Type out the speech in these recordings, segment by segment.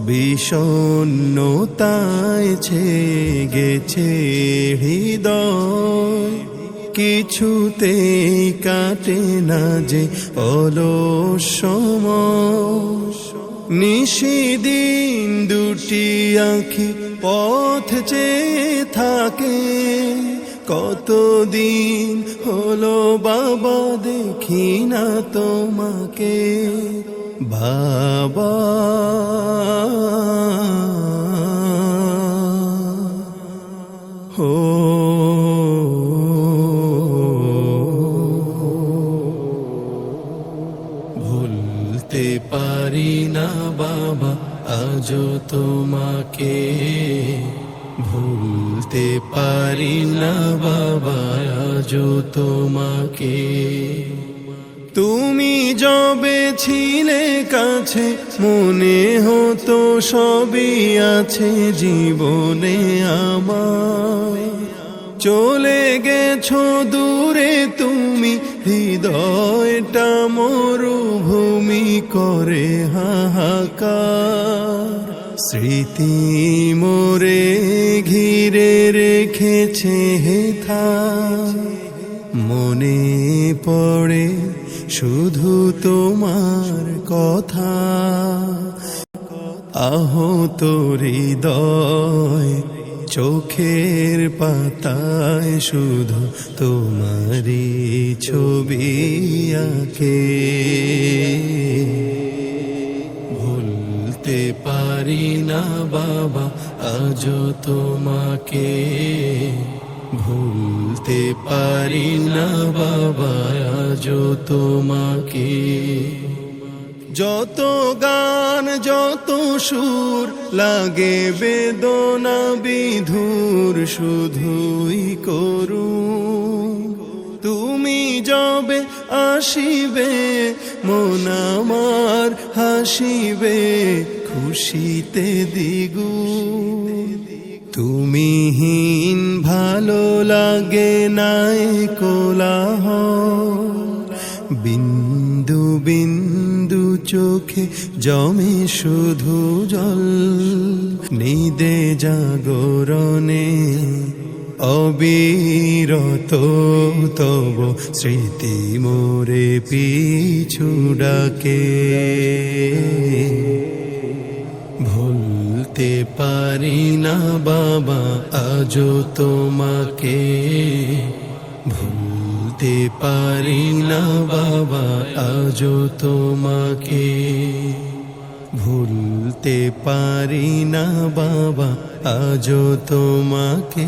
বিষণ্ণতায় গেছে হৃদয়, কিছুতেই কাটে না যে অলস সময়। নিশিদিন দুটি আঁখি পথ চেয়ে থাকে, কতদিন হলো বাবা দেখি না তোমাকে। বাবা ও ভুলতে পারি না বাবা আজও তোমাকে, ভুলতে পারি না বাবা আজও তোমাকে। তুমি যবে ছিলে কাছে মনে হতো সবই আছে জীবনে আমার, চলে গেছো দূরে তুমি, হৃদয়টা মরুভূমি করে হাহাকার। স্মৃতি মোরে ঘিরে রেখেছে হেথা, মনে পড়ে শুধু তোমার কথা। আহত হৃদয় চোখের পাতায় শুধু তোমারই ছবি আঁকে। ভুলতে পারি না বাবা আজও তোমাকে, ভুলতে পারি না বাবা আজও তোমাকে। যত গান যত সুর লাগে বেদনা বিধুর শুধুই করুন, তুমি যবে আসিবে মন আমার হাসিবে খুশিতে দ্বিগুণ। তুমিহীন ভালো লাগে নাই কোলাহল, বিন্দু বিন্দু চোখে জমে শুধু জল। নিদে জাগরণে অবিরত তব স্মৃতি মোরে পিছু ডাকে। ভুলতে পারি না বাবা আজও তোমাকে, ভুলতে পারি না বাবা আজও তোমাকে। ভুলতে পারি না বাবা আজও তোমাকে,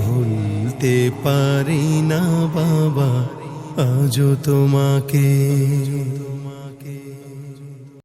ভুলতে পারি না বাবা আজও তোমাকে।